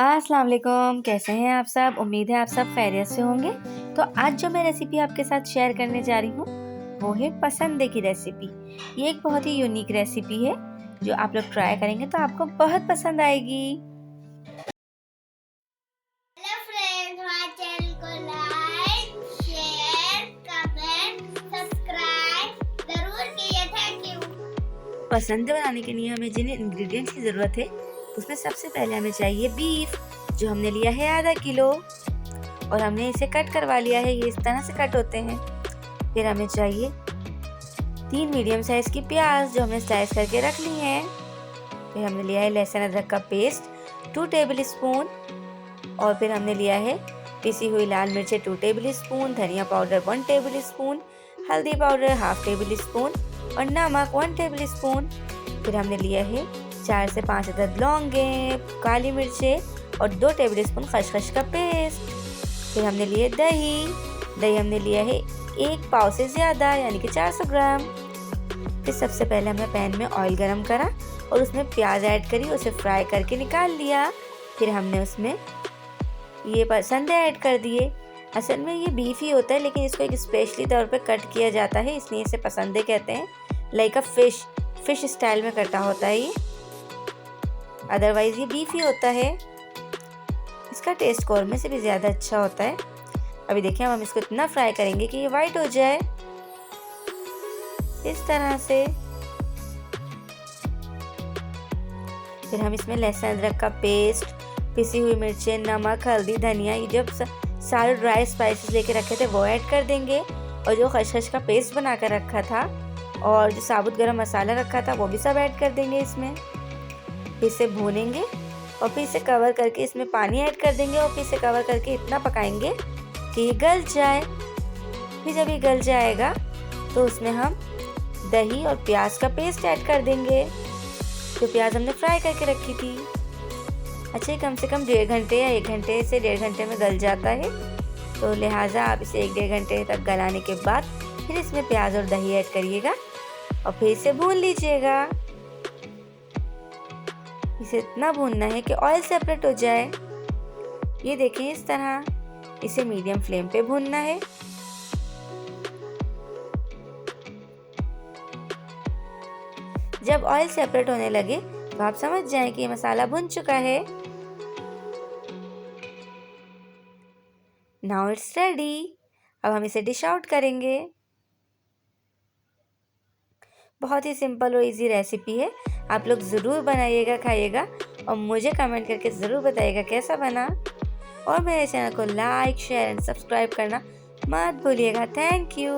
अस्सलाम वालेकुम, कैसे हैं आप सब। उम्मीद है आप सब खैरियत से होंगे। तो आज जो मैं रेसिपी आपके साथ शेयर करने जा रही हूँ वो है पसंदे की रेसिपी। ये एक बहुत ही यूनिक रेसिपी है जो आप लोग ट्राई करेंगे तो आपको बहुत पसंद आएगी। हेलो फ्रेंड्स, हमारे चैनल को लाइक, शेयर, कमेंट, सब्सक्राइब जरूर कीजिए। Thank you. पसंदे बनाने के लिए हमें जिन इंग्रेडिएंट्स की ज़रूरत है उसमें सबसे पहले हमें चाहिए बीफ, जो हमने लिया है आधा किलो और हमने इसे कट करवा लिया है। ये इस तरह से कट होते हैं। फिर हमें चाहिए 3 मीडियम साइज की प्याज जो हमने स्लाइस करके रख ली है। फिर हमने लिया है लहसुन अदरक का पेस्ट 2 टेबल स्पून और फिर हमने लिया है पिसी हुई लाल मिर्चें 2 टेबल स्पून, धनिया पाउडर 1 टेबल स्पून, हल्दी पाउडर हाफ टेबल स्पून और नमक 1 टेबल स्पून। फिर हमने लिया है 4 से 5 अदद लौंगे, काली मिर्चें और 2 टेबल स्पून खसखस का पेस्ट। फिर हमने लिए दही हमने लिया है 1 पाव से ज़्यादा यानी कि 400 ग्राम। फिर सबसे पहले हमने पैन में ऑयल गरम करा और उसमें प्याज ऐड करी, उसे फ्राई करके निकाल लिया। फिर हमने उसमें ये पसंदे ऐड कर दिए। असल में ये बीफ ही होता है लेकिन इसको एक स्पेशली तौर पे कट किया जाता है, इसलिए इसे पसंदे कहते हैं। लाइक अ फिश स्टाइल में कटा होता है ये, अदरवाइज ये बीफ ही होता है। इसका टेस्ट कौरमे से भी ज़्यादा अच्छा होता है। अभी देखिए हम इसको इतना फ्राई करेंगे कि ये वाइट हो जाए इस तरह से। फिर हम इसमें लहसुन अदरक का पेस्ट, पिसी हुई मिर्चें, नमक, हल्दी, धनिया, ये जब सारे ड्राई स्पाइसेस लेके रखे थे वो ऐड कर देंगे और जो खसखस का पेस्ट बना कर रखा था और जो साबुत गरम मसाला रखा था वो भी सब ऐड कर देंगे इसमें। फिर इसे भूनेंगे और फिर इसे कवर करके इसमें पानी ऐड कर देंगे और फिर इसे कवर करके इतना पकाएंगे कि ये गल जाए। फिर जब ये गल जाएगा तो उसमें हम दही और प्याज का पेस्ट ऐड कर देंगे, जो प्याज हमने फ्राई करके रखी थी। अच्छा, कम से कम 1.5 घंटे या 1 घंटे से 1.5 घंटे में गल जाता है, तो लिहाजा आप इसे 1-1.5 घंटे तक गलाने के बाद फिर इसमें प्याज और दही ऐड करिएगा और फिर इसे भून लीजिएगा। इसे इतना भूनना है कि ऑयल सेपरेट हो जाए। ये देखें इस तरह, इसे मीडियम फ्लेम पे भूनना है। जब ऑयल सेपरेट होने लगे तो आप समझ जाएं कि ये मसाला भुन चुका है। Now it's ready. अब हम इसे डिश आउट करेंगे। बहुत ही सिंपल और इजी रेसिपी है, आप लोग ज़रूर बनाइएगा, खाइएगा और मुझे कमेंट करके ज़रूर बताइएगा कैसा बना। और मेरे चैनल को लाइक, शेयर एंड सब्सक्राइब करना मत भूलिएगा। Thank you.